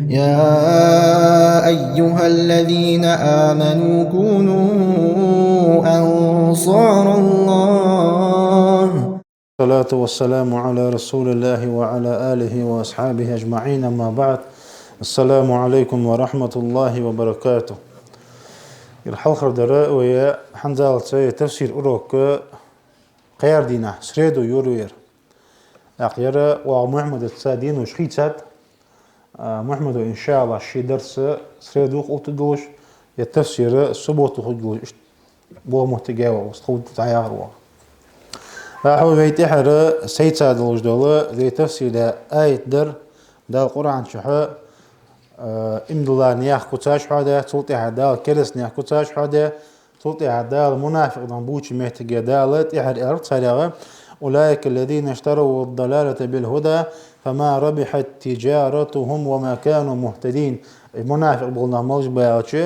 يا أيها الذين آمنوا كونوا أنصار الله. الصلاة والسلام على رسول الله وعلى آله وأصحابه أجمعين، أما بعد. السلام عليكم ورحمة الله وبركاته. الحلقة دراء ويا حنزال تفسير أوروك قيار دينا سريدو يوروير أقيرا ومحمد السادين وشخيتات محمد إن شاء الله شي درس سريدو قوتدوش يتفسير سبوتو خدوش بو محتجاوة وستخود تعياروا أحو بيت إحر سيد سعد الوجدولة ذي تفسير آية در القرآن شحا إمدلا نياح كتاش حدا تلطي حدا كرس نياح كتاش حدا تلطي حدا المنافق ضنبوش محتجا دالت إحر أرد سريغا أولئك الذين اشتروا الضلالة بالهدى فما ربحت تجارتهم وما كانوا مهتدين. المنافق بقولنا موج باياتش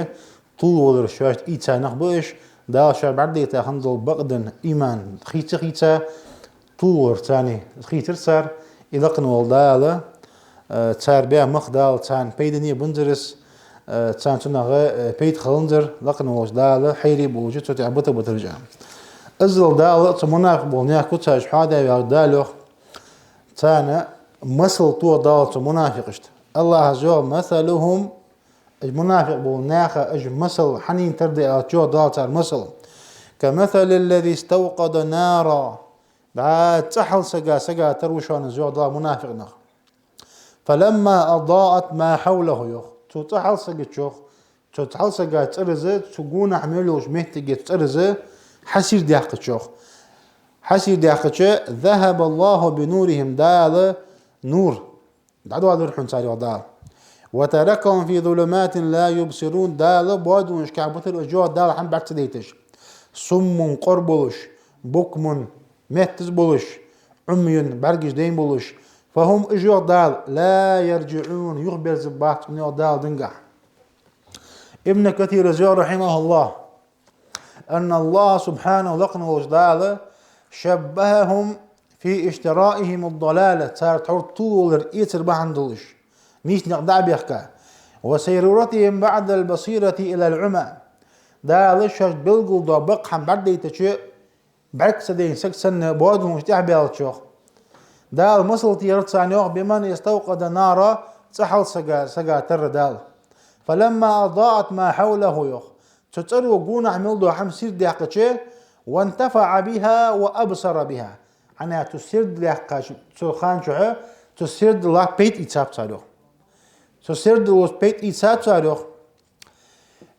طول الشاش إيتا نخبش دال شار بعد تاخنزل بقدن إيمان خيتا طور تاني خيتر سار إلقن والدالة تار بيا مخدال تان بيدني بندرس تان تنغ بيت خلندر لقن والدالة حيري بوجود تعبته بترجع أزل دالة تمناف بولنيا كتاج حادا يغدالوخ تانا مسل تو دالة منافقشت الله عز وجل مثلهم المنافق بولنياخا أج مسل حنين تردي أتجو دالة المسل كمثل الذي استوقد نارا بعد تحل سقا تروشان زو دالة منافق نخ فلما أضاءت ما حوله يخ تحل سقا تشوخ تحل سقا ترزه تقون حملوش مهتقي ترزه حسير ديحقشوخ ذهب الله بنورهم دال نور دعوا هذا الحين ساري ودال وتركهم في ظلمات لا يبصرون دال بودون شكعبت الأجوا دال حم بعد سديتش صم قربلش بكم مهتز بلش عمي برجش دين بلش فهم أجوا دال لا يرجعون يخبر زبات من دال دنقع. ابن كثير رحمه الله أن الله سبحانه لقنا وجداله شبههم في اشترائهم الضلالة صار طول الإيتر بحندلش ميش نقدع بيحكا وسيرورتهم بعد البصيرة إلى العمى دالش بلغل ضبق حم بعد يتشي بعك سدين سكسن بودهم اشتح بيالتشوخ دال مصل تيرت سانيوخ بمن يستوقد نارا تحل سقا تر دال فلما أضاءت ما حوله يوخ تترو قونا عملدو حمسير ديحقشي وانتفع بها وأبصر بها أنا تسيرد لحقاش تخان شوها تسيرد الله بيت إتساب تاريخ تسيرد الله بيت إتساب تاريخ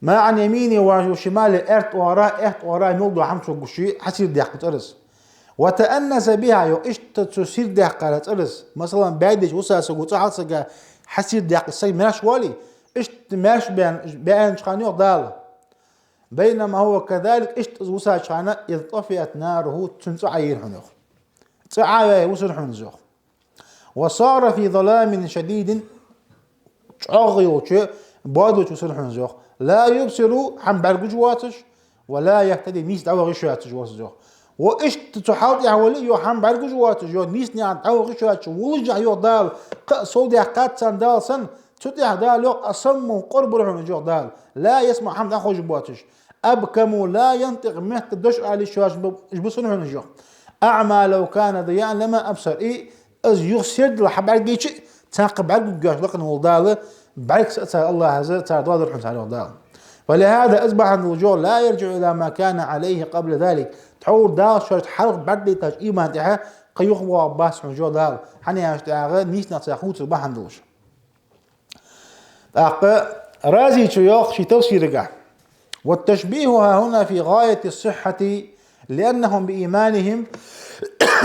ما عن يميني وشمالي إرت وراء ملدو حمسو قشي حسير ديحق ترس وتأنس بها يو إيش تسير ديحق ترس مثلا بعدش وساسا وتحال سقا حسير ديحق السي مناش والي إيش ماش بيان شخانيوخ دال بينما هو كذلك إيش وسا شخانا إذ طفئت ناره تنسعير حنوخ تعايا وسر حنزوخ وصار في ظلام شديد شغيوش بادوش وسر حنزوخ لا يبصروا حم برجوج واتش ولا يهتدي ميس دعوة غشواتش واسزوخ وإيش تحاول يحولي يو حم برجوج واتش يو ميس نيان دعوة غشواتش ولجع يو دال صودي قات سان دال سن تدي دال يو أصم قرب رحم جو دال لا يسمع حم أخوج بواتش أبكم لا ينطق مهت الدش على الشواش بصنع نجوخ أعمى لو كان ضياء لما أبصر إيه أز يخسر لحب عرقيش تنقب عرق جاش لقن ولداله بعكس أسأل الله هذا تعالى الحمد على ولداله ولهذا أصبح الرجوع لا يرجع إلى ما كان عليه قبل ذلك تحول دال شرط حلق بعد تاج إيمان تها قيوخ وعباس رجوع دال حني أشتاعه نيس نتساخوت بحندوش رازي تيوخ شي توصي رجع والتشبيه هنا في غاية الصحة لأنهم بإيمانهم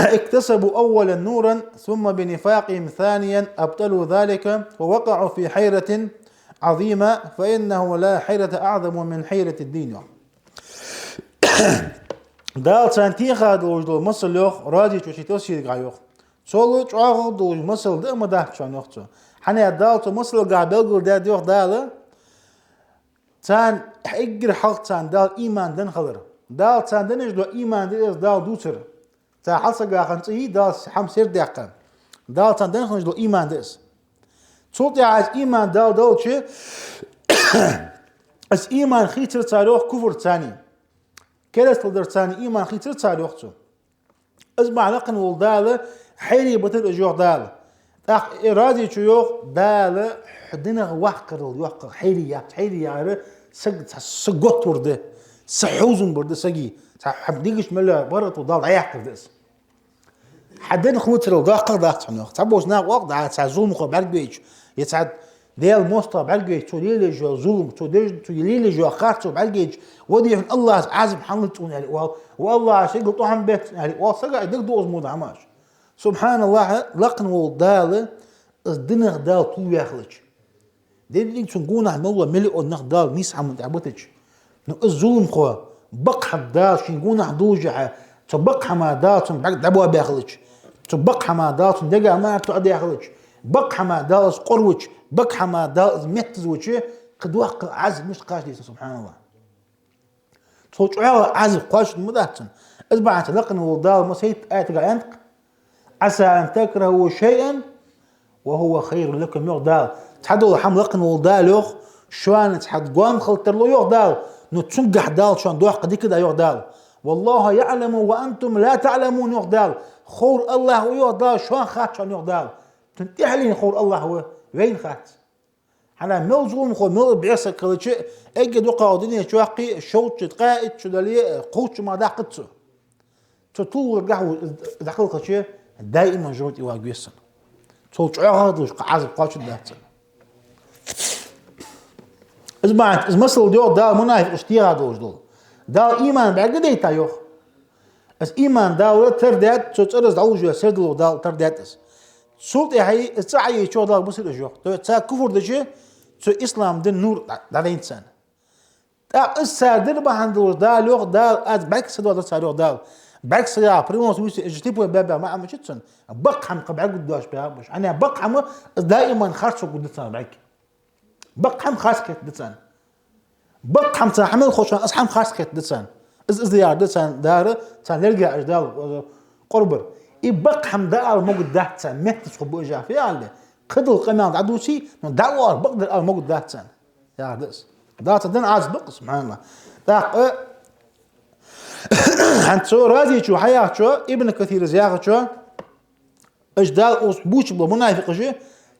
اكتسبوا أولا نورا ثم بنفاقهم ثانيا أبطلوا ذلك ووقعوا في حيرة عظيمة فإنه لا حيرة أعظم من حيرة الدين. دال سانتيخا دوج مصل يوخ راجي توشي توسير غايوخ سولو تعاغ دوج مصل ده مداه شان يوخ حني دال تو مصل غا بلغل ده ديوخ دال تان حقر حق تان دال إيمان دن خلر دال تان دنج دو إيمان دال دوتر تا حلسة غا خنطي دال حم سير ديقا دال تان دن خنج دو إيمان دس صوت عايز إيمان دال شيء اس إيمان خيتر تاروخ كفر ثاني كلاس تقدر ثاني إيمان خيتر تاروخ تو أسمع لقن والدالة حيري بطل أجوع دالة إرادي شيوخ دالة حدنا وحقر الوحقر حيري يا سقط ورده سحوزن برده سقي حبديش ملا برط وضال عيحكر دس حدنا خمتر وضاقر داخل نوخ تبوش ناق وقت عاد سازوم خو بالبيج يتعد ديال موسطا بالجيج توليل جو ظلم توليل جو خاطر بالجيج ودي الله عازم حملتون يعني والله شيء قلتوا عن بيت يعني وصقع يدق دوز مود عماش سبحان الله لقن والدال الدنيا دال طول ياخلج دي تنقون عن الله ملء النخدال نيس عم تعبتش الظلم خو بقح دال شنقون عدوجة تبقح ما دال بعد دبوا بياخلج تبقح ما دال دقا ما تعد ياخلج بقح ما دال قروج بقح ما دال متز وجه قد وقع عز مش قاش سبحان الله صوت عز قاش مدهتن اسمع تلقن والدال مسيت آية قاينتك عسى أن تكرهوا شيئا وهو خير لكم يغدال تحدوا حم لقن والدال يوخ شوان تحد قوام خلطر له يغدال نتشنقح دال شوان دوح قدي كده يغدال والله يعلم وأنتم لا تعلمون يغدال خور الله هو يغدال شوان خات شوان يغدال تنتحلين خور الله هو وين خات حنا ملزوم خو مل بعيسى كل شيء اجي دوقا ودنيا شواقي شوت تقائد شو دلي قوت ما داقتسو تطول قهوه دقيقه شيء دائما جوت يواق بيسن صوت هذا عازب قاش دات اسمع مسل ديو دا منافق اشتيها دوج دول دا ايمان بعد ديتا يوخ اس ايمان دا تردات تصرز دوج سدلو دا ترداتس صوت هي السعي شو دا بصير جو تا كفر دجي تو اسلام دين نور دا انسان تا السادر بهندور دا لوغ دا از باك سدو دا سارو دا باك سيا بريموس ويس اجتيبو بابا ما عم شتسن بقحم قبع قداش بها باش انا بقحم دائما خرصو قدتنا باك بقحم خاص كت دتسن بقحم تحمل خوشان اصحم خاص كت دتسن از زيار دتسن دار تنلقى اجدال قربر يبقحم دار موجود دهتسن متس خبو اجا في على قدل قناه عدوسي دعوه بقدر موجود دهتسن يا دس دات دن عاز بق سبحان الله داق انت شو رازي شو حياه شو ابن كثير زياغه شو اجدال بوش بمنافق شو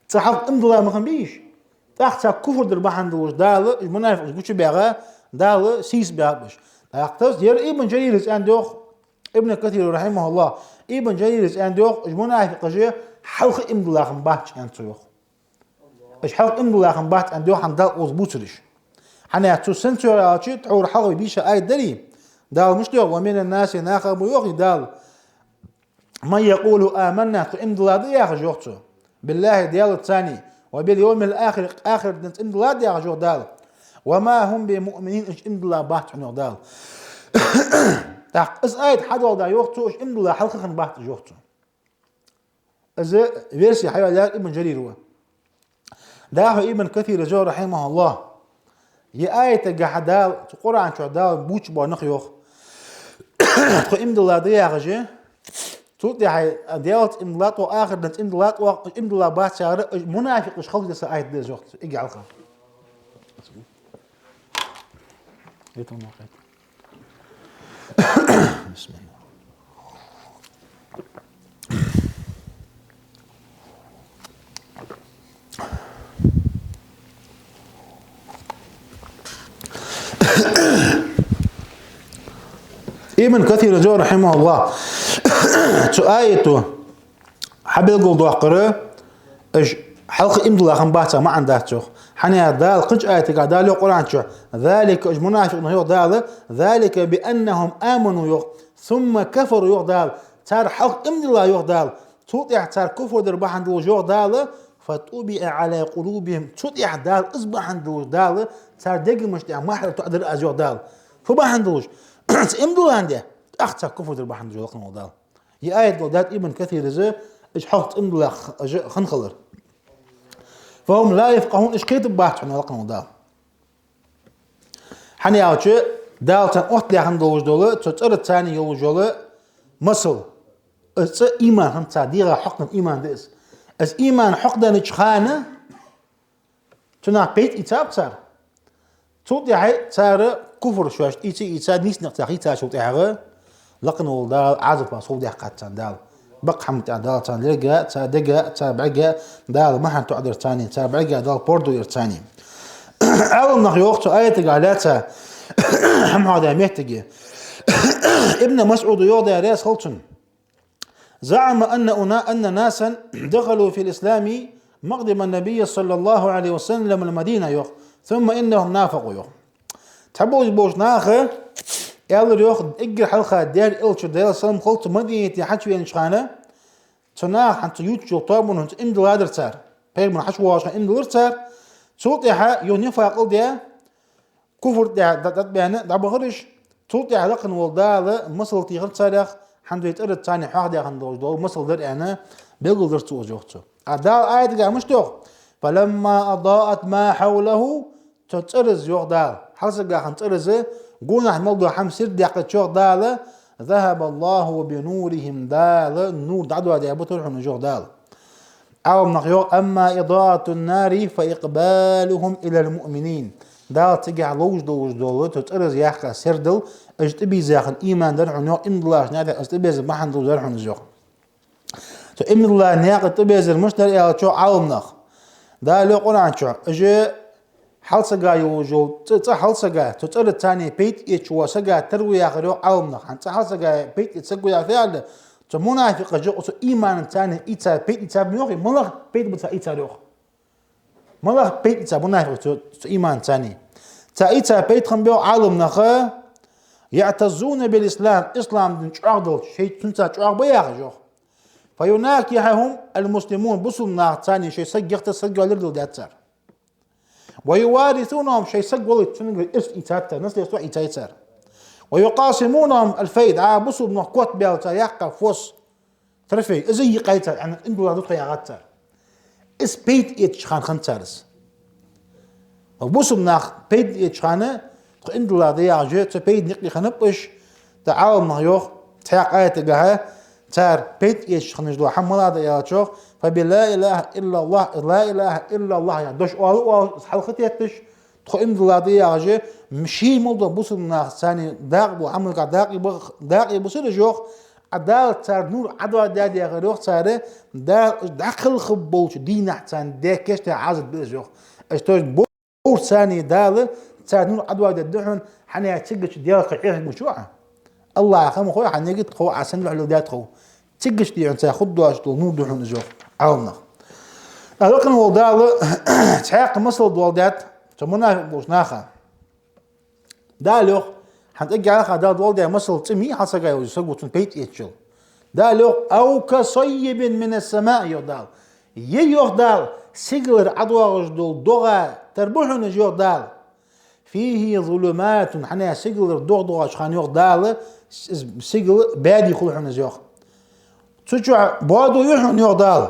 تصحف امضلا ما بيش تحت كفر در بحند وجدال المنافق بوش بيغا دال سيس بيابش داقتس ير ابن جرير عندوخ ابن كثير رحمه الله ابن جرير عندوخ المنافق شو حلق امضلا باتش انت يوخ ايش حلق امضلا بات عندوخ عندال وزبوترش حنا تو سنتو تعور حلق بيشه اي دري دال مش لوغ ومن الناس ناخب يوغي دال ما يقول آمنا امضلا دي ياخ جوختو بالله ديال الثاني وباليوم الاخر اخر دنت امضلا دي ياخ جوخ دال وما هم بمؤمنين اش امضلا بات عنو دال تاق اس ايد حد ودا يوختو اش امضلا حلقه خن بات جوختو از فيرسي حيوان ابن جرير هو داخل ابن كثير جو رحمه الله يا آية قحدال القرآن شو دال بوش بانخ يوخ تقول امضلا دي ياخ جو توت هاي ديالت امضلات واخر دنت امضلات امضلا بات شار منافق مش خلق دسا ايت دي زوخت اجي على بسم الله ابن كثير جو رحمه الله آيته حبل قول دوقره اج حلق امضلا خنباتا ما عنده شو حنيا دال قج آية قال القرآن شو ذلك اج منافق انه دال ذلك بانهم امنوا يغ ثم كفروا يغ دال تار حلق امضلا يغ دال توطيع تار كفر دربح عند وجوه دال فتوبئ على قلوبهم توطيع دال اصبح عند دال تار دق مش ما حد تقدر ازوغ دال فما عندوش امضوا عنده اختا كفر دربح عند وجوه دال هي آية قولات ابن كثير زي ايش حط امضلا خنخلر فهم لا يفقهون ايش كيت بباحث عن لقنا دال حني اوتش دال تن اوت لي عند وجدوله تتصر ثاني يوجوله مصل اس ايمان هم تصديق حق الايمان ديس اس ايمان حق ده نشخانه تنا بيت إتاب تار صوت يحي تار كفر شوش إتاب نيس نقطعي تار صوت يحي لقن والدال عازب صوت يحي قاتان دال بق حمد دال تان لرقا تار دقا تار بعقا دال محن تعدر تاني تار بعقا دال بوردو يرتاني أول نخيوخت آية قالتها هم هذا ميتجي ابن مسعود يوضع رياس خلطن زعم أن ناسا دخلوا في الإسلام مقدم النبي صلى الله عليه وسلم المدينة يوخ ثم إنهم نافقوا يوخ تحبوا بوش ناخه يالر يوخ إجر حلقة دير إلش دير سلم خلط مدينة حشوية نشخانة تناخ حتى يوتشو طابون هنت إمدل هادر تار بيغ من حشوة إمدل تار صوت يحا يونيفا يقول ديا كفر ديا دبيانه دبخرش صوت يحا لقن والدال مصل تيغر تاريخ حمد يتقرد تاني حاق ديا خندوش دول مصل در انا بيقول در توجوهتو أدال آية قال مشتوخ فلما أضاءت ما حوله تترز يوخ دال حلسة قال خنترز قونا حملدو حمسير ديا قد دال ذهب الله بنورهم دال النور دعدوا ديا بطرحون جوخ دال أو نقيو أما إضاءة النار فإقبالهم إلى المؤمنين دال تجع لوج دول تترز يحكى سردل اجتبي زاخن إيمان درحون يوخ إن الله نادي اجتبي ما حندو درحون جوخ تو إن الله نياق تبيزر مش در إلى شو عالم نخ دا لو قرآن شو أجي حال سجا يوجو حال سجا تتقل الثاني بيت يشوا سجا تروي آخر عالم نخ أنت حال سجا بيت يتسجوا يا فعل تو منافق جو أصو إيمان الثاني إيتا بيت إيتا بنيوخي ملخ بيت بتاع إيتا روخ ملخ بيت إيتا منافق تو إيمان الثاني تا إيتا بيت خم بيو عالم نخ يعتزون بالإسلام إسلام دين شعدل شيء تنسى شعب بياخ جو فيناكحهم المسلمون بصل نار تاني شيء سجق تسجق لردل داتر ويوارثونهم شيء سجق تنقل إرث إيتاتر نسل يسوع إيتاتر ويقاسمونهم الفيد بصل نقوت بيالتا يقع فوس ترفي إزي قيتر عن إندو لادوتك يا غاتر إس بيت إيتشخان خنتارس وبصل ناخ بيت إيتشخانة إندو لادو يا جيت بيت نقلي خنبش تعاون نغيوخ تحيق آية تقاها تار بيت إيش خنجدوا حمل هذا يا شوخ فبلا إله إلا الله لا إله إلا الله يعني دوش أو حلقة يتش تخو إمد الله دي يا مشي موضوع بوصل الناس ثاني داق وعمل قاعد داق يبصير جوخ عدال تار نور عدوى دادي يا غيروخ تاره داخل خبوش دين أحسن ده كيش تعازد بيجوخ اشتوش بور ثاني دال تار نور عدوى دادحون حنا تيجي ديالك عيش مشوعه الله يخلم خويا حنيجي تخو عسن له الولاد خو تيجش دي انت خدوا اشتو نور دحون جو عاونا لكن والدال تحقق مصل الولدات تمنا بوش ناخا دالو حتجي على خدا الولد مصل تمي حسا جاي يسقط بيت يتشل دالو او كصيب من السماء يودال يودال سيجر عدوى دول دوغا تربوحن يودال فيه ظلمات حنا سيجر دوغ اشخان يودال سيجل بادي خلحنا زيوخ تشجع بادو يحن يودال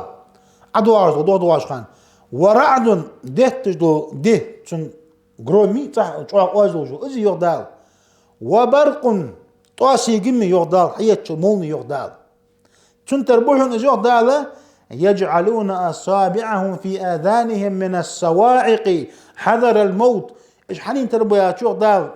عدواج دو خان ورعد ده تجدو ده تن غرومي تاع اوازوجو ازي يودال وبرق طاسي جمي يودال حيت مولني يودال تن تربوحن يودال يجعلون اصابعهم في اذانهم من الصواعق حذر الموت ايش حنين تربيات يودال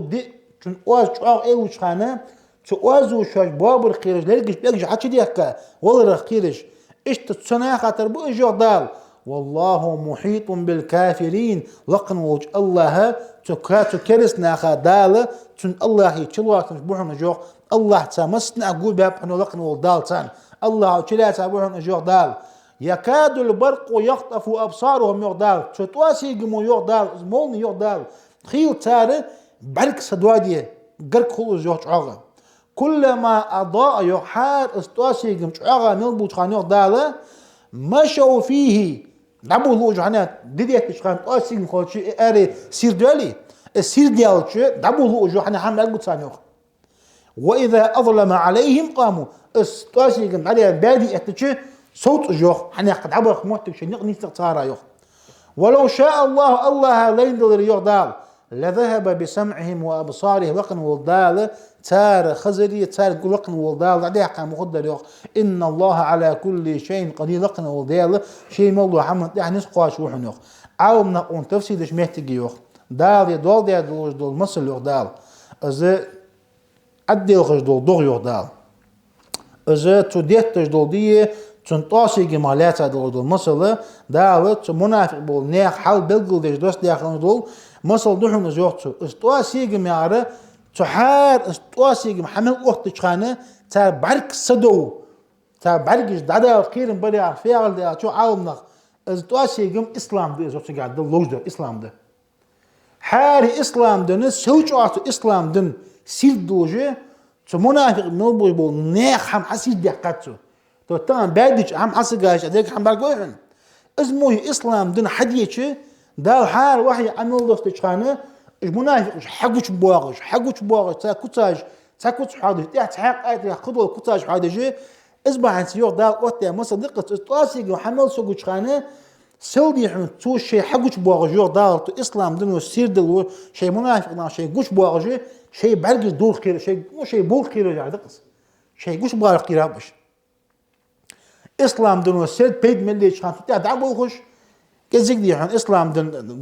دي تون اوز چاق ايوش خانه تو اوزو شاش بابر خيرش لرجش بيجي حتى ديك والله خيرش ايش تصنع خاطر بو جودال والله محيط بالكافرين لقن وج الله تكاتو كرسنا خدال تون الله يتلوات بوحنا جو الله تمسنا قول باب انه لقن والدال تان الله تشلا بوحنا جو دال يكاد البرق يخطف ابصارهم يغدال تتواسي قمو يغدال مولن يغدال خيل تاره برك سدوادية قرق خلو جوش عغا كلما أضاء يحار استواسي قمش عغا نلبوش خانيوغ دالة مشوا فيه نبو لوج عنات ديديك شخان تواسي قمش اري سير دالي السير ديالش نبو لوج عنات حمل أقبط سانيوغ وإذا أظلم عليهم قاموا استواسي قمش عليها بادي اتش صوت جوخ حنا قد عبر موتك شنيق نستغتارا يوخ ولو شاء الله لين دل يوغ دال لذهب بسمعهم وابصارهم لقن والدال تار خزري تار لقن والدال عديق مقدر يوخ إن الله على كل شيء قدير لقن والدال شيء موضوع حمد يعني نسقاش وحن يوخ عاوم نقون تفسير دش مهتجي يوخ دال يدول دول مصل يوخ دال از أدي الخش دول دوغ يوخ دال از توديت دول دي تنطاسي جمالات دول مصل دال منافق بول نيخ حال بلغل دش دوست داخل دول مصل دوحن از يوخ استواسي جماعة تحار استواسي محمد وقت تشخانه تار برك صدو تار بركش دادا خيرن بري فعل ده شو عاومنا استواسي جم اسلام ده زوج قاعد ده لوج ده اسلام ده حاري اسلام ده نس سوچ اتو اسلام دن سيل دوجه تو منافق نوبو بو نيخ هم حسيس دقاتو تو تام بعدش هم حسقاش اديك هم برغوين اسمه اسلام دن حديچه دا حار وحي عمل دوست تشخانه المنافق حقوش بواغش تا كوتاج حاضر تحت حق ايت خذوا كوتاج حاضر اصبح عن سيور دال اوتي مصدقه تواسي محمد سوق خانه سودي حن تو شيء حقوش بواغش يور دال تو اسلام دنو سير دل شيء منافق ما شيء قوش بواغش شيء برق دور خير شيء مو شيء بول خير يا دقس شيء قوش بواغش قرابش اسلام دنو سير بيد ملي خان تاع بوخش كزيك دي عن اسلام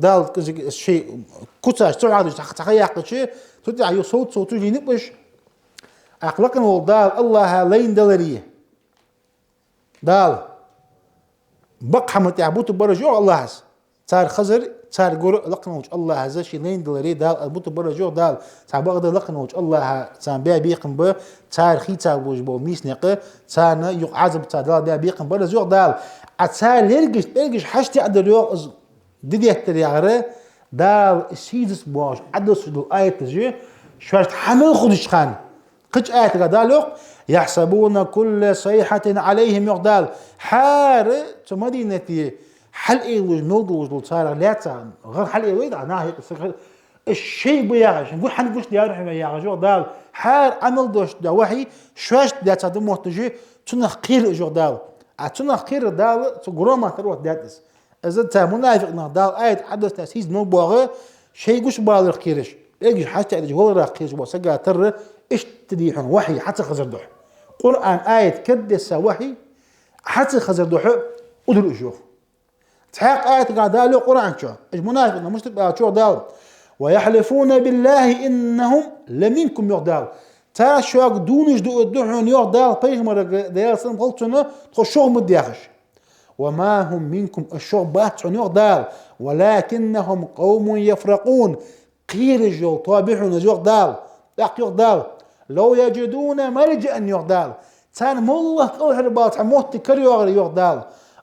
دال كزيك شيء كوتاش تو هذا تخيق شيء تدعى يصوت صوتو ينبش اخلاقنا والدال الله لين دلريه دال بقى متعبوت برجوع الله عز صار خزر صار قر لقنا وجه الله عز شيء لين دلريه دال ابوت برجوع دال صار بقى لقنا وجه الله صار بيع بيقم ب صار خيتا وجبو ميسنقه صار يعذب صار بيع بيقم برجوع دال أتصال لرجش حشتي عدل يوز دي التريعة دال سيدس بواش عدل سدو آية تجي شواشت حمل خدش خان قج آية قدالوق يحسبون كل صيحة عليهم يقدال حار تمدينة حل إيلوج نودوج دول صار لاتا غير حل إيلوج ناهي الشيء بياغش نقول حنقوش ديار حما ياغش دال حار عمل دوش دا وحي شواشت لاتا دموه تجي تنخ قيل إجو دال أتونا خير دال تقرأ تروح داتس إذا تا منافق دال آية حدث تأسيس نو باغي شيء قش بالغ خيرش يجي حتى إذا هو راح خيرش بوسجا تر إيش تديحون وحي حتى خزر دوح قرآن آية كدس وحي حتى خزر دوح ودر أشوف تحق آية قاعد له قرآن شو المنافق مشتبه شو دال ويحلفون بالله إنهم لمنكم يقدال تا شو دونش دوحون يوغ دال بيغمر ديال سلم غلطنا تخشوه مدياخش وما هم منكم الشوغ باتشون يوغ دال ولكنهم قوم يفرقون قير جو طابحون يوغ دال لاق يوغ دال لو يجدون ملجأ يوغ دال تان مالله قول حربات عموت كريوغ يوغ دال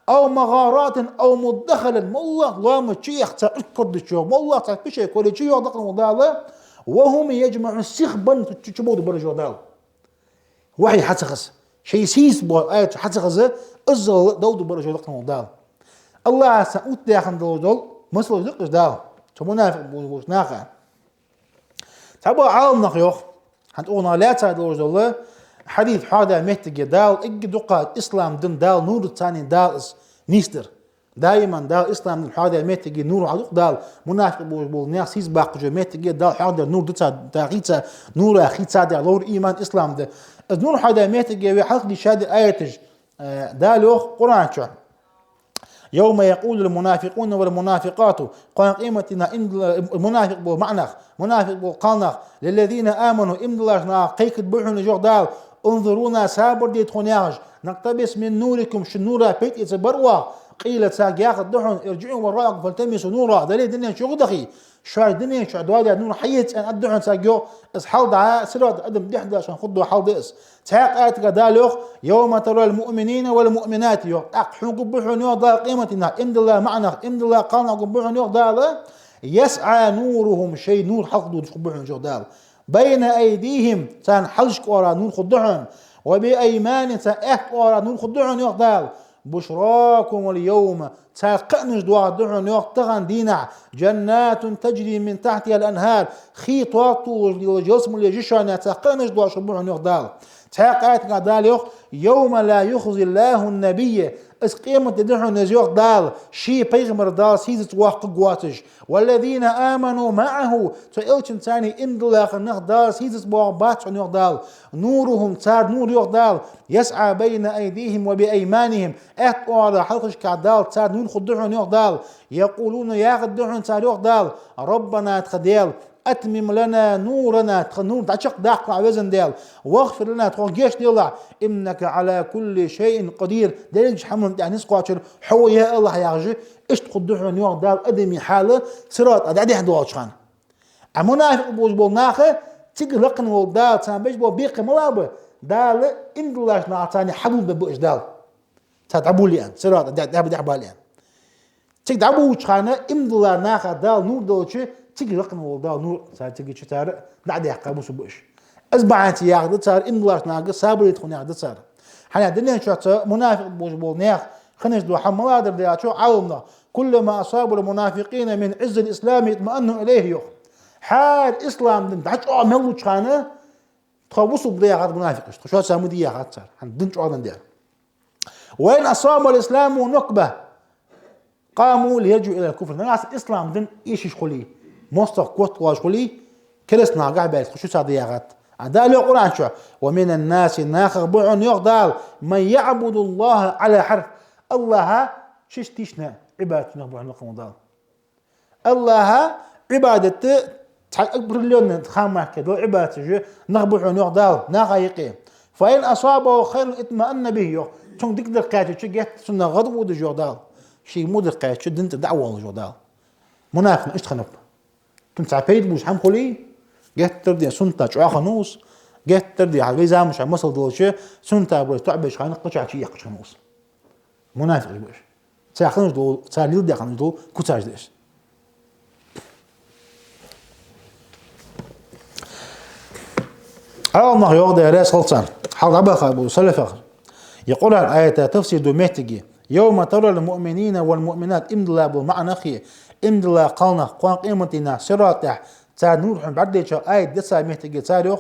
او مغارات او مدخلا مالله لام تشيخ تا اكرد شو مالله تا بشي كل شي يوغ دقن دال وهم يجمعون السخبا تشبود برجو دال وحي حتخس شيء سيس بو آيات حتخس الزل دود برجو دقن دال الله سأوت داخل دول مسلو دقش دال تمنافق بوش ناقع تابو عالم نخيوخ هنتقولنا لا تعدل الله حديث حادا مهتج دال اج دقات اسلام دن دال نور الثاني دال نيستر دائما دال اسلام حادا مهتج نور عدق دال منافق بول ناس يز باقجو مهتج دال حادا نور دتا داغيتا نور اخيتا دال نور ايمان اسلام ده نور حادا مهتج حق دي شاد ايتج دالو قران شو يوم يقول المنافقون والمنافقات قال قيمتنا إن المنافق بو معنى منافق بو قالنا للذين آمنوا إن الله قيك بوحن جردال انظرونا سابر دي تخونياج نقتبس من نوركم شنورا بيت يتبروا قيل ساق دحون ارجعوا وراءكم فالتمسوا نورا دليل دنيا شو غدخي شاي دنيا شو دوادي نور حيت ان ادحون ساقيو اصحاب دعاء سراد ادم دحدا عشان خدوا حال ديس تحق آيات قدالوخ يوم ترى المؤمنين والمؤمنات يوم اقحون قبحون يوم دال قيمتنا إن الله معنا إن الله قالنا قبحون يوم دال يسعى نورهم شيء نور حقدوا قبحون جو دال بين أيديهم تان حلش ورا نور خدعون وبأيمان تان ورا نور خدعون يوم دال بشراكم اليوم تاقنج دوا دعون يوم تغن دينا جنات تجري من تحتها الأنهار خيطات وجسم اليجيشان تاقنج دوا شبعون يوم دال تاقات قدال يوم لا يخزي الله النبي اس قيمة دحون نزيوق دال شي بيغمر دال سيزت واق قواتش والذين آمنوا معه تألشن تاني اندلاق نغ دال سيزت بواق باتش نغ دال نورهم تار نور يغ دال يسعى بين أيديهم وبأيمانهم أورا حلقش كعدال تار نور خدحون يغ دال يقولون يا خدحون تار يغ دال ربنا تخديل أتمم لنا نورنا نور تعشق داق وزن ديال واغفر لنا تخوجيش ديلا إنك على كل شيء قدير ديلش حمل يعني سقاطر حو يا الله يعجي إيش تقدحوا نيوغ دال أدمي حالة صراط أدعي حدوات خان منافق بوج بول ناخه تقلقن والدال تان بيش بول بيق ملابه دال إندلاش نعطاني حبوب بوش دال تتعبوا لي أن صراط أدعي بالي أن تقدعبوا خانه إندلا ناخه دال نور دولشي تيجي رقم والله نور صار تيجي شتار بعد يحقق بوش أسبعت ياخذ صار إن الله ناقص صابر يدخل ياخذ صار حنا دنيا شو منافق بوش بول نيخ خنش دو حملادر دي شو عاومنا كل ما أصاب المنافقين من عز الإسلام يطمئنوا إليه يخ حال إسلام دن دعش ملو شانه تخوصوا بدي ياخذ منافق شو سامو دي ياخذ صار عند دن شو دن وين أصاب الإسلام نكبة قاموا ليجوا إلى الكفر الناس الإسلام دن إيش يشخليه مصدر قوت واشغلي كرسنا قاعد بيت شو صديقات عدال القرآن شو ومن الناس ناخر بعن يغدال من يعبد الله على حرف الله شش تيشنا عبادة نخبع نقم دال الله عبادة أكبر اليوم تخامع كده عبادة جو نخبع يغدال ناخيقين فإن أصابه خير اطمأن به شون ديك دقيقة شو جت سنة غضب ود جودال شيء مو دقيقة شو دنت دعوة جودال منافق إيش تخنب كنت عبيد بوش حم خلي جت تردي سنتا شو خنوس جت تردي على جيزة مش مصل دولشة سنتا بوش تعبش خانق قطع شيء يقش خنوس منافق بوش ساخنوش دول ساليل ده خنوس دول كتاج ديش على الله يوضع راس خلصان حال عبخ أبو سلف يقول الآية تفسير دوميتجي يوم ترى المؤمنين والمؤمنات امدلا بمعنى خي امدلا قالنا قوان قيمتنا صراطه تا نور بعد آية دسا مهتجي تاريخ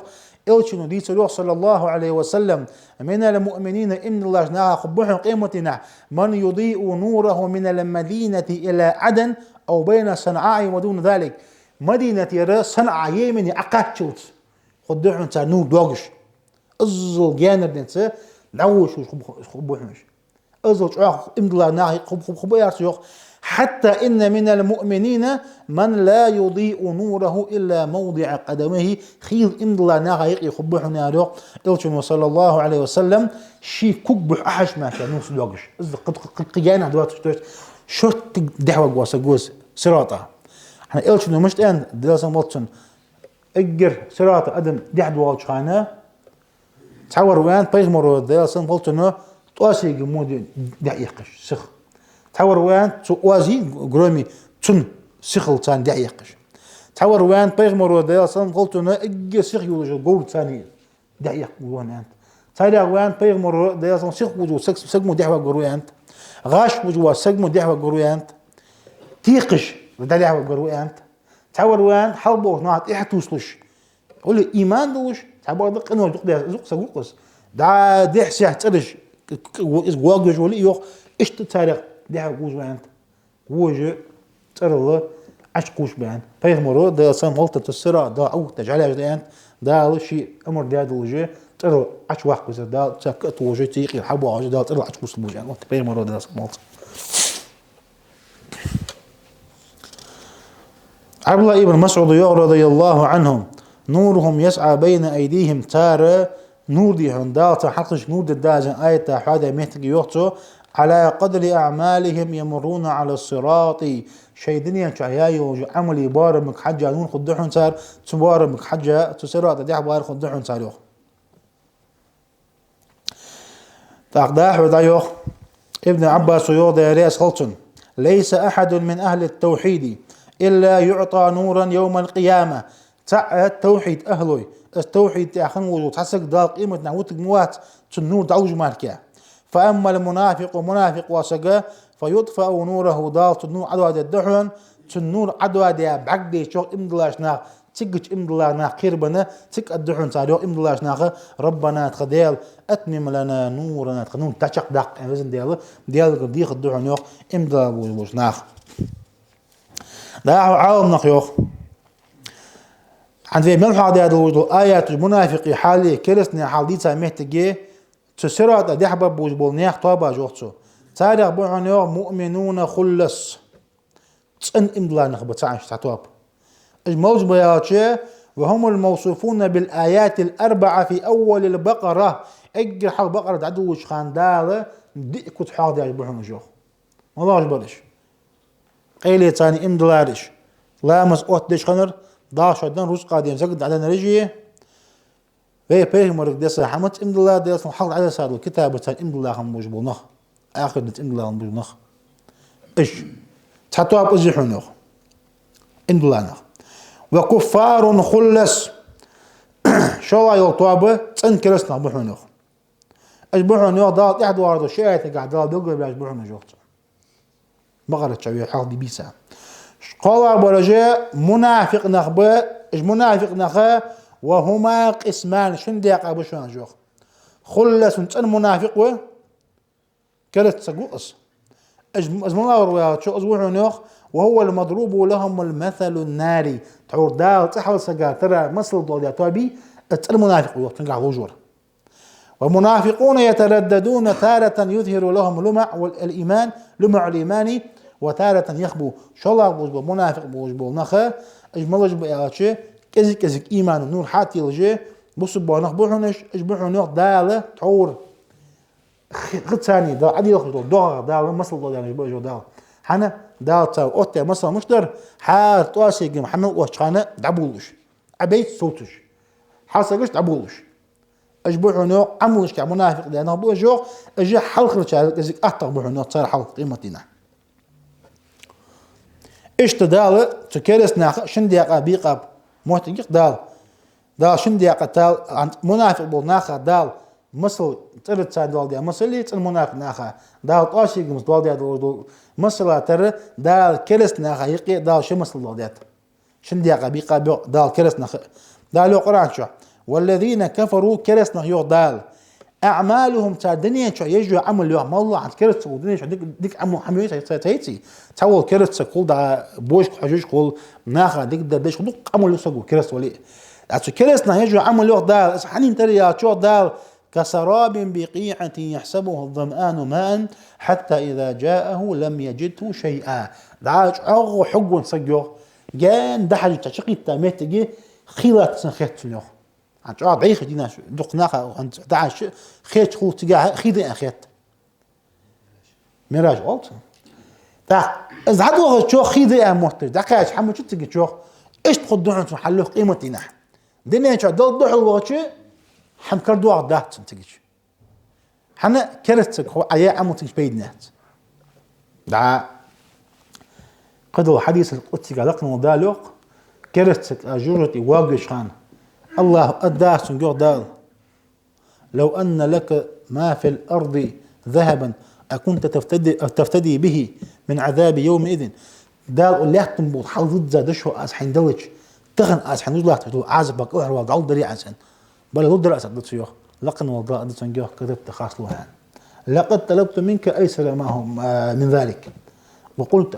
إلشنو دي تروح صلى الله عليه وسلم من المؤمنين إن الله جنا خبوح قيمتنا من يضيء نوره من المدينة إلى عدن أو بين صنعاء ودون ذلك مدينة صنعاء يمني عقاتشلت خدوحن تا نور دوغش أزل جانر دنسة لوش خبوحنش أزل شعاق إن الله ناهي خبو يارسيوخ حتى إن من المؤمنين من لا يضيء نوره إلا موضع قدمه خيل إن الله ناغا يخبوح ناريق إلتون صلى الله عليه وسلم شي كوكبح أحش ما كان نوصل لوغش قد قيانا دوات شو دعوة قواسا قوس سراطة احنا إلتون مشت أن دلاسا ملتون اجر سراطة أدم دعد واج خانا تعور وان بيغمرو دلاسا ملتون تواسي قمود دعيقش سخ تحور وان وازي قرومي تن سخل تان دعيقش تحور وان بيغمر وديال صن قلتنا اجي سخ يوجو قول تاني دعيق وان انت تايدا وان بيغمر ديال صن سخ وجو سقمو دعوة قروي انت غاش وجو سقمو دعوة قروي انت تيقش دعوة قروي انت تحور وان حلبو ناط احتوسلش قولي ايمان دوش تحور دق انو دق سقوقس دا دح سيح ترش واقج ولي يوخ ايش تاريخ ده قوش بان وجه ترى عشقوش بان بيغمرو ده صن غلطة السرعة ده أو تجعلها جديان ده شيء أمر ده وجه ترى عش واحد كذا ده تكت وجه تيقي الحبوا عش ده ترى عشقوش بوجه وقت بيغمرو ده صن غلطة عبد الله ابن مسعود رضي الله عنهم نورهم يسعى بين أيديهم تارة نور دي هندالة حقش نور الدازن آية هذا مهتق يوتو على قدر أعمالهم يمرون على الصراط شي دنيا شعياي عملي بارمك حجة نون خدحون صار تبارمك حجة تسرات دي بار خدحون صار يوخ تقداح ودايوخ ابن عباس يوضع ريس خلطن ليس أحد من أهل التوحيد إلا يعطى نورا يوم القيامة تاع التوحيد أهلوي التوحيد تاخن وجو تحسك دال قيمة نعوتك موات تنور دعوج مالكيا فأما المنافق واسقه فيطفأ نوره دال تنور عدوى الدحون تنور عدوى دي بعقدي شوق امدلاش ناق تيجي امدلا نا قربنا تك الدحون صاروا امدلا شناخه ربنا تخديل اتمم لنا نورنا تخنون تشق دق وزن ديال ديخ الدحون يوخ امدلا بوش ناخ دا عاوم نخ يوخ عند في ملح هذا الوجود آيات المنافق حالي كرسنا حال دي سامحتجي تسرعت دحبة بوش بولنيخ طابا جوختو تاريخ بوعنيو مؤمنون خلص تسن امدلا نخبة تعيش تعتواب الموج بياتشي وهم الموصوفون بالآيات الأربعة في أول البقرة اجر حق بقرة عدوش خان دالة ديكوت حق داش بوحن جوخ والله جبرش قيلي تاني امدلارش لامس اوت ديش خنر داش عدن روز قادم زقد عدن رجي في بيه مرق ديسا حمت امدلا ديسا حق عدن سادو كتابة تاني امدلا هم موج بولنخ آخر ديت امدلا هم بولنخ ايش تحطوها بأزيحو نخ امدلا نخ وكفار خلص شو يلطوابه تن كرسنا بحنوخ اش بحنوخ دال احد وارد شيء قاعد دال دوغ بلاش بحنوخ جوخ بقرة شوية حق دي بيسا قال برجاء منافق نخبه اش منافق نخه وهما قسمان شن ديق ابو شان جوخ خلص تن منافق و كرت سقوس أزمناور ويا شو أزوجه نوخ وهو المضروب لهم المثل الناري تعور دال تحول سجا ترى مثل ضل تابي المنافق وتنقع وجور والمنافقون يترددون تارة يظهر لهم لمع الإيمان لمع الإيمان وتارة يخبو شو الله بوجب منافق بوجب نخا أجمل بياتشي كزك إيمان النور حاتي لجي بصبوا نخبوحنش أجبوحن نوخ دال تعور غد ثاني دا عادي يخرج دوغ دا مثل دا يعني بوجو دا حنا دا تا اوتي مثلا مشتر حار تواسي جم حنا وشخانه دعبولش عبيت صوتش حاسقش دعبولش اجبوحو نو عملش كمنافق لانه بوجو اجي حلخ كزك اطبحو نو صار حلق قيمتنا ايش تدال تكرس ناخ شنديقه بيقب موتيق دال شنديقه تال منافق بول ناخ دال مثل ترد سادوال ديا مثل اللي المنافق ناخا دال طاشي جمس دوال ديا دول مثل تر دال كرس ناخا يقي دال شو مثل دوال ديات شنديا قبيقة دال كرس ناخا دال قرآن شو والذين كفروا كرس ناخ دال أعمالهم تا دنيا شو يجوا عمل يوم ما الله عند كرس ودنيا شو ديك عمل حمية تيتي تقول كرس كل دا بوش حجوج كل ناخا ديك دا ديش كل عمل يسقو كرس ولي أتو كرس ناخ يجوا عمل يوم دال حنين تري يا شو دال كسراب بقيعة يحسبه الظمآن ماء حتى إذا جاءه لم يجده شيئا دعاج أغو حقو صجو جان دحج تشقي التاميت تجي خيلات سنخيت فينيوخ عن شعار بعيخ دينا دقناخا عند دعاج خيت خو تجاه خيدي أخيت ميراج قلت تا إذا عدو شو خيدي أموت دقاج حمو شو تجي شو إيش تقدرون تحلوه قيمتنا دنيا شو دل ضحى الوقت حم كردوا عدات تنتجج حنا كرتك هو عيا عمو تنج بيدنات دعا قدر الحديث القدسي قالقنا ودالوق كرتك أجورتي واقش خان الله أداس نجور دال لو أن لك ما في الأرض ذهبا أكنت تفتدي به من عذاب يومئذ دال اللي تنبوط حال ضد زادشو أسحين دلج تغن أسحين وجلات تقول عازبك أحروا قال دري عسن بل ضد رأسك ضد سيوخ لقن وضاء ضد سنجوخ كذبت خاص لها لقد طلبت منك أيسر ما هم من ذلك وقلت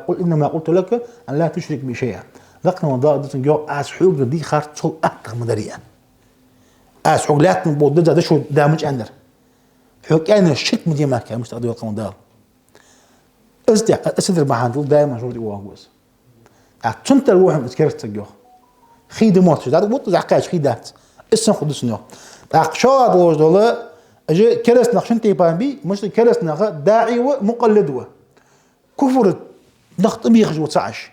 قل إنما قلت لك أن لا تشرك بي شيئا لقن وضاء ضد سنجوخ أسحوق دي خارج صل أكثر مدريا أسحوق لا تنبوط ضد هذا شو دامج أندر حوك أنا الشك مدي ما كان مستقدر لقن وضاء أستدر معاندل دائما شو دي واقوز أتنت الروح متكرت سنجوخ خيد موت هذا موت زعقاش خيدات اسم قدس نو أقشار دوج دولا أجي كرس نخشن تيبان بي مش كرس نخ داعي ومقلد و كفر نخ طبيخ جو تعش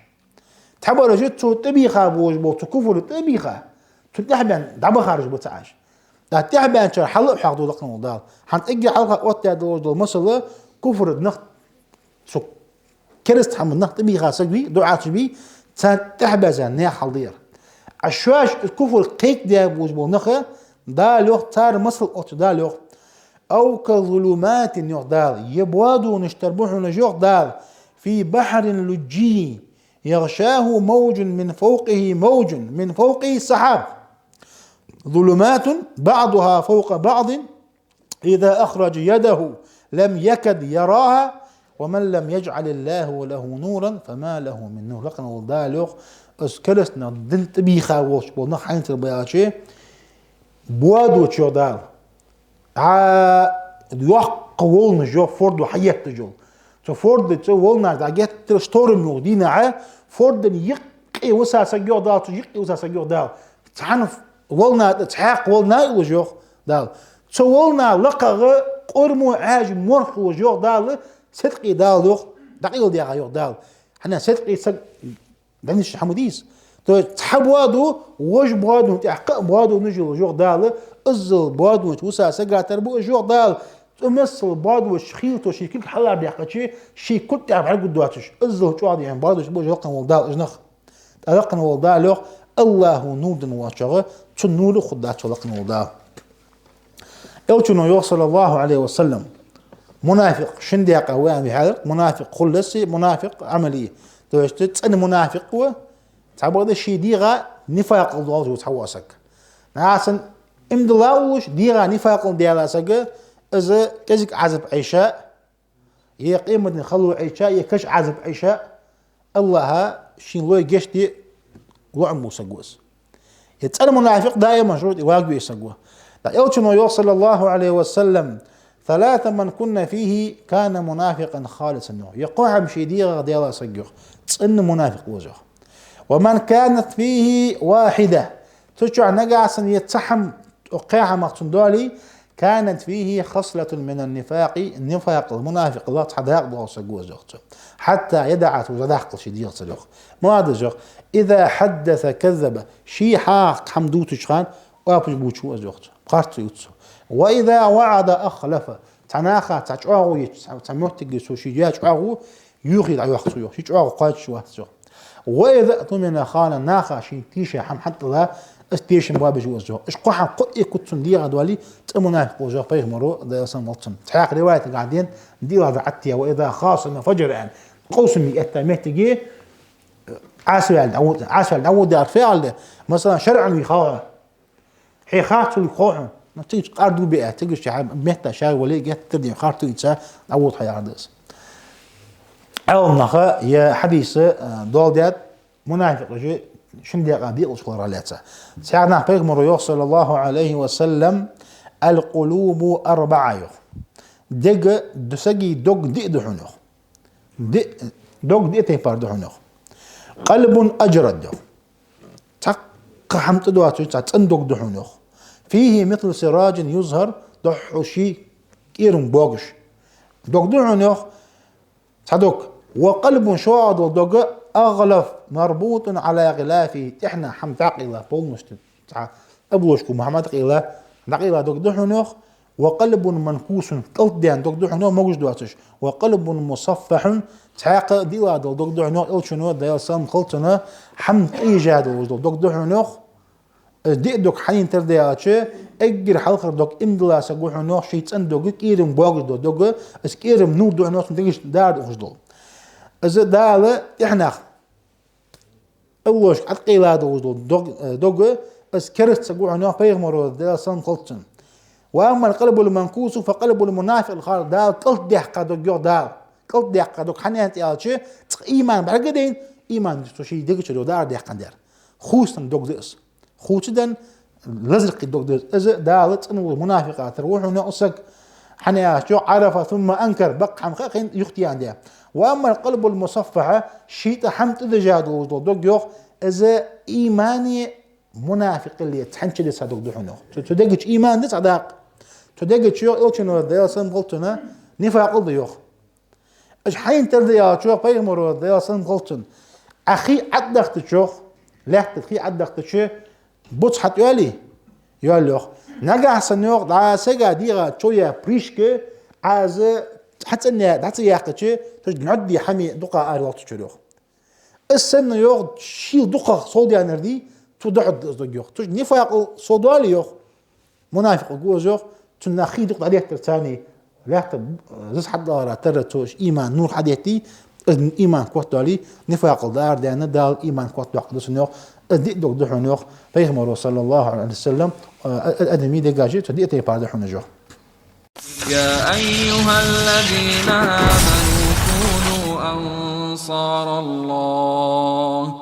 تحب رجيت تو طبيخة بوج بو تو كفر طبيخة تتحبان دعبة خارج بو تعش لا تحبان شر حلق حق دو لقنا ودال حنت اجي حلقة وقت دوج دول مصر كفر نخ سو كرس تحمل نخ طبيخة سجبي دعات بي تحبزان نيا حلدير عشواش الكفر قيك دي بوجبو نخا دالوخ تار مصل اوت دالوخ او كظلمات نيوخ دال يبوادو نشتربوحو نجوخ دال في بحر لجي يغشاه موج من فوقه موج من فوقه سحاب ظلمات بعضها فوق بعض إذا أخرج يده لم يكد يراها ومن لم يجعل الله له نورا فما له من نور. لكن والدالوغ اسكرسنا دنت بيخا وش بولنا حين تربياتي بوادو تشو دال يوق ولنا جو فورد وحيات جو تو فورد تو ولنا دا جت تشتورم يو دينا فورد يقي وساسا جو دال تو يقي وساسا جو دال تعنف ولنا تحاق ولنا وجو دال تو ولنا لقى قرمو عاج مرخ وجو دال صدقي دال يوخ دقيق دي غيو دال حنا صدقي سق دانش حموديس تو تحب وادو وج بوادو تحقق بوادو نجي وجو دال ازل بوادو وساسا قاتر بو وجو دال تمثل بوادو شخيلتو شي كل حلا بيحكي شي كل تعب على قدواتش ازل تو يعني بوادو بو جو قن ولدال اجنخ لقن ولدال يوخ الله نودن واشغه تنور خدات لقن ولدال يوتنو صلى الله عليه وسلم منافق شنديق وامي هذا منافق خلصي منافق عملي تو تسن منافق و تعبر الشيء ديغا نفاق الله وتحوسك ناسن امدلاوش ديغا نفاق ديالاسك اذا كزك عزب عشاء يقيم من خلو عشاء يكش عزب عشاء الله شين لو جشتي وعمو سقوس يتسن منافق دائما شروط واقبي سقوه يوتنو صلى الله عليه وسلم ثلاثة من كنا فيه كان منافقا خالصا يقوع مشي ديغا ديالا سجوخ تسن منافق وجه ومن كانت فيه واحدة تشع نقعسا يتسحم وقيعة مقصن دولي كانت فيه خصلة من النفاق المنافق الله تحداق دو سجوه حتى يدعت وزداق شي ديغا سجوخ ما جوخ إذا حدث كذب شي حاق حمدو تشخان وابج بوشو أزوخت قارتو يوتسو وإذا وعد أخلف تناخا تشعوغو تموتك سوشي جا تشعوغو يوخي دعو يخصو يوخ شي تشعوغو قايد شو هاتسو وإذا أتمنى خانا ناخا شي تيشا حم حتى لا استيشن بابج وزوخ اشقو حم قئي كتسن ديغا دوالي تأمنافق وزوخ بيه مرو دا يسان ملتسن تحاق رواية قاعدين ديغا دعتيا وإذا خاصنا فجر عن قوس مئتا مهتجي عاسل نعود دار فعل مثلا شرعا يخاوها هي خاطر الخوع نتيجة قاردو بيئة تيجي شعب مهتا شاي ولي جت تدي خاطر يتسا عود حياة عدس أول نخا يا حديث دول ديات منافق رجي شندي قاضي وشكل راليتها سعدنا بيغمر صلى الله عليه وسلم القلوب أربعة يوخ دق دسجي دق دق دحنوخ دق دق تيفار دحنوخ قلب أجرد يوخ تق حمت دواتو تندق دحنوخ فيه مثل سراج يظهر ضحوشي كيرم بوغش دوك دحنوخ صدوك وقلب شواض ودوك أغلف مربوط على غلافه احنا حم تعقيلة بول مشتت أبوشكو محمد قيلة نقيلة دوك دحنوخ وقلب منكوس قلت ديان دوك دحنوخ موجود دواتش وقلب مصفح تعاق ديلا دوك دحنوخ إلشنو ديال سام قلتنا حم إيجاد دوك دحنوخ دي دوك حين تردياتش اجر حلقر دوك امدلا سقو حنوخ شيت ان دوك كيرم بوغ دوك اس كيرم نور دو حنوخ تيجي دار وخدل از دال احنا اولش عقيلا دوك اس كرت سقو حنوخ بيغمر دال سن قلتن واما القلب المنكوس فقلب المنافق الخالد دال قلت دحق دوك دال قلت دحق دوك حنيت يالش ايمان بعقدين ايمان شي ديك دار دحق دار خوستن دوك دس خوتدن لزرق الدوك دز دالت انو المنافقات روحوا نقصك حنيا شو عرف ثم انكر بق حمخين يختي عندها واما القلب المصفحه شيء حمت اذا جادو دوك يوخ اذا ايماني منافق اللي تحنش لسا دوك دحنو تدقج ايمان دس عداق تدقج شو الشنو دياسن قلتنا نفاق الضيوخ اش حين ترضيا شو بيمر دياسن قلتن اخي عدقت شوخ لا تخي عدقت شو بوتس حت يالي يالوخ نجا سنيوخ دا سجا ديغا شوية بريشكي عاز حتى إن دعتي ياقتشي تج نعدي حمي دقة أروح تشلوخ السن يوخ شيل دقة صوديا نردي تدعد يوخ تج نفاق صودالي يوخ منافق جوز يوخ تناخي دقة عليه ترتاني لا زس حد دارا ترتوش إيمان نور حديتي إيمان كوت دالي نفاق الدار دانا دال إيمان كوت دقدس نوع أدي دق دحنوع بيغمر صلى الله عليه وسلم الأدمي دجاجي تدي تي بعد حنجو. يا أيها الذين آمنوا كونوا أنصار الله